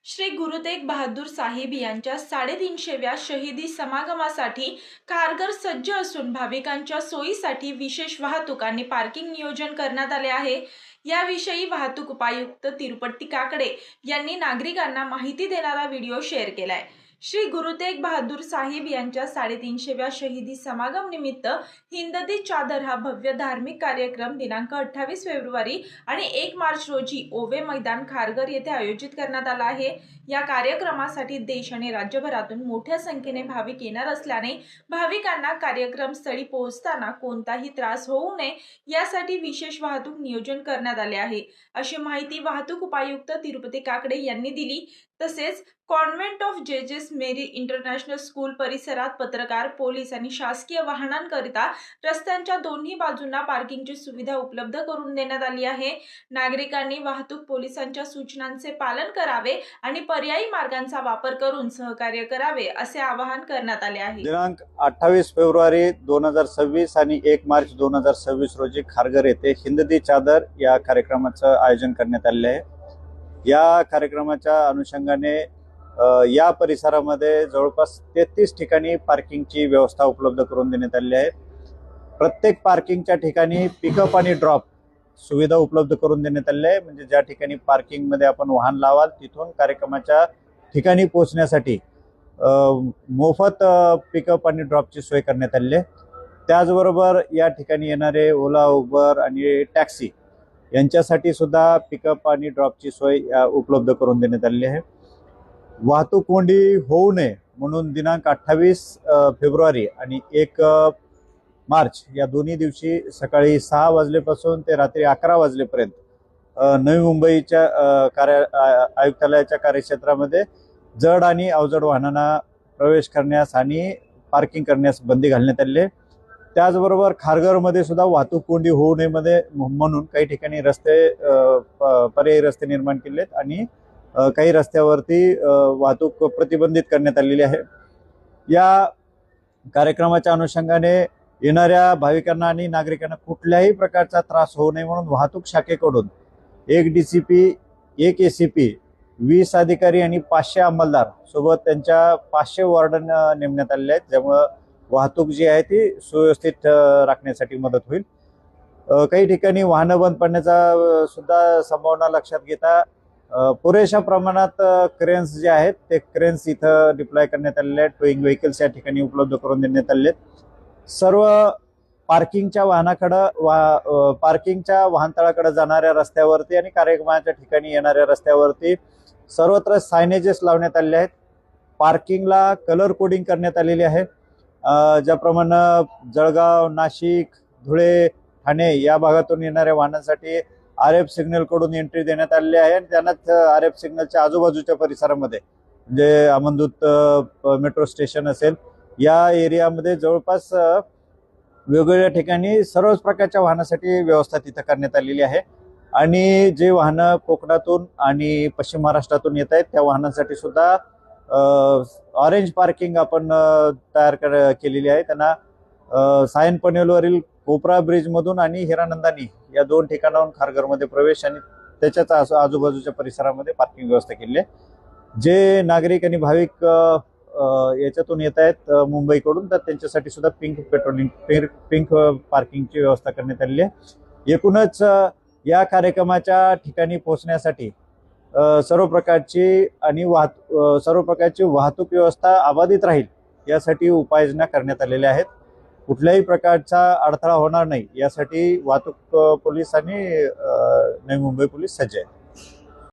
श्री गुरु तेग बहादूर साहिब यांच्या 350व्या शहीदी समागमासाठी कारगर सज्ज असून भाविकांच्या सोयीसाठी विशेष वाहतूक आणि पार्किंग नियोजन करण्यात आले आहे। याविषयी वाहतूक उपायुक्त तिरुपती काकडे यांनी नागरिकांना माहिती देणारा व्हिडिओ शेअर केलाय। श्री गुरु तेग बहादूर साहिब यांच्या 350व्या शहीदी समागम निमित्त हिंद दी चादर हा भव्य धार्मिक कार्यक्रम दिनांक 28 फेब्रुवारी आणि 1 मार्च रोजी ओवे मैदान खारघर येथे आयोजित करण्यात आला आहे। या कार्यक्रमासाठी देश आणि राज्यभरातून मोठ्या संख्येने भाविक येणार असल्याने भाविकांना कार्यक्रम स्थळी पोहोचताना कोणताही त्रास होऊ नये यासाठी विशेष वाहतूक नियोजन करण्यात आले आहे, अशी माहिती वाहतूक उपायुक्त तिरुपती काकडे यांनी दिली। तसेच Convent of Jesus Mary International School परिसरात पत्रकार, पोलीस आणि शासकीय वाहनांकरिता रस्त्यांच्या दोन्ही बाजूंना पार्किंगची सुविधा उपलब्ध करून देण्यात आली आहे। नागरिकांनी वाहतूक पोलिसांच्या सूचनांचे पालन करावे आणि पर्यायी मार्गांचा वापर करून सहकार्य करावे असे आवाहन करण्यात आले आहे। दिनांक 28 फेब्रुवारी 2026 आणि 1 मार्च 2026 रोजी खारघर येथे हिंद दी चादर या कार्यक्रमाचे आयोजन करण्यात आले आहे। या कार्यक्रमाच्या अनुषंगाने या परिसरामध्ये जवळपास 33 ठिकाणी पार्किंगची व्यवस्था उपलब्ध करून देण्यात आली आहे। प्रत्येक पार्किंगच्या ठिकाणी पिकअप आणि ड्रॉप सुविधा उपलब्ध करून देण्यात आली आहे। म्हणजे ज्या ठिकाणी पार्किंगमध्ये आपण वाहन लावाल तिथून कार्यक्रमाच्या ठिकाणी पोहोचण्यासाठी मोफत पिकअप आणि ड्रॉपची सोय करण्यात आली आहे। त्याचबरोबर या ठिकाणी येणारे ओला, उबर आणि टॅक्सी यांच्यासाठी सुद्धा पिकअप आणि ड्रॉपची सोय उपलब्ध करून देण्यात आली आहे। वाहतूक कोंडी होऊ नये म्हणून दिनांक 28 फेब्रुवारी आणि 1 मार्च या दोन्ही दिवशी सकाळी 6 वाजल्यापासून ते रात्री 11 वाजलेपर्यंत नवी मुंबईच्या आयुक्तालयाच्या कार्यक्षेत्रामध्ये जड आणि अवजड वाहनांना प्रवेश करण्यास आणि पार्किंग करण्यास बंदी घालण्यात आली आहे। त्याचबरोबर खारघरमध्ये सुद्धा वाहतूक कोंडी होऊ नये म्हणून काही ठिकाणी रस्ते पर्यायी रस्ते निर्माण केले आहेत आणि काही रस्त्यावरती वाहतूक प्रतिबंधित करण्यात आलेली आहे। या कार्यक्रमाच्या अनुषंगाने येणाऱ्या भाविकांना आणि नागरिकांना कुठल्याही प्रकारचा त्रास होऊ नये म्हणून वाहतूक शाखेकडून 1 DCP, 1 ACP, 20 अधिकारी आणि 500 अंमलदार सोबत त्यांच्या 500 वॉर्डन नेमण्यात आलेले आहेत, ज्यामुळे वाहतूक जी आहे ती सुव्यवस्थित राखण्यासाठी मदत होईल। काही ठिकाणी वाहनं बंद पडण्याचा सुद्धा संभावना लक्षात घेता पुरेशा प्रमाणात क्रेन्स जे आहेत ते क्रेन्स इथं डिप्लॉय करण्यात आलेले आहेत। टोईंग व्हेकल्स या ठिकाणी उपलब्ध करून देण्यात आले आहेत। सर्व पार्किंगच्या वाहनतळाकडे जाणाऱ्या रस्त्यावरती आणि कार्यक्रमाच्या ठिकाणी येणाऱ्या रस्त्यावरती सर्वत्र सायनेजेस लावण्यात आलेले आहेत। पार्किंगला कलर कोडिंग करण्यात आलेली आहे। ज्याप्रमाणे जळगाव, नाशिक, धुळे, ठाणे या भागातून येणाऱ्या वाहनांसाठी RF सिग्नल कडून एंट्री देण्यात आलेली आहे आणि त्यांनाच RF सिग्नलच्या आजूबाजूच्या परिसरामध्ये जे अमनदूत मेट्रो स्टेशन असेल या एरियामध्ये जवळपास वेगवेगळ्या ठिकाणी सर्वच प्रकारच्या वाहनासाठी व्यवस्था तिथं करण्यात आलेली आहे। आणि जे वाहनं कोकणातून आणि पश्चिम महाराष्ट्रातून येत आहेत त्या वाहनांसाठी सुद्धा ऑरेंज पार्किंग आपण तयार केलेली आहे। त्यांना सायन पनवेलवरील कोपरा ब्रिज मधून आणि हिरानंदानी या 2 ठिकाणाहून खारघरमध्ये प्रवेश आणि त्याच्याच आजूबाजूच्या परिसरामध्ये पार्किंग व्यवस्था केली आहे। जे नागरिक आणि भाविक याच्यातून येत आहेत मुंबईकडून तर त्यांच्यासाठी सुद्धा पिंक पार्किंगची व्यवस्था करण्यात आलेली आहे। एकूणच या कार्यक्रमाच्या ठिकाणी पोहोचण्यासाठी सर्व प्रकारची वाहतूक व्यवस्था अबाधित राहील यासाठी उपाययोजना करण्यात आलेल्या आहेत। कुठल्याही प्रकारचा अडथळा होणार नाही यासाठी वाहतूक पोलीस आणि नवी मुंबई पोलीस सज्ज आहेत।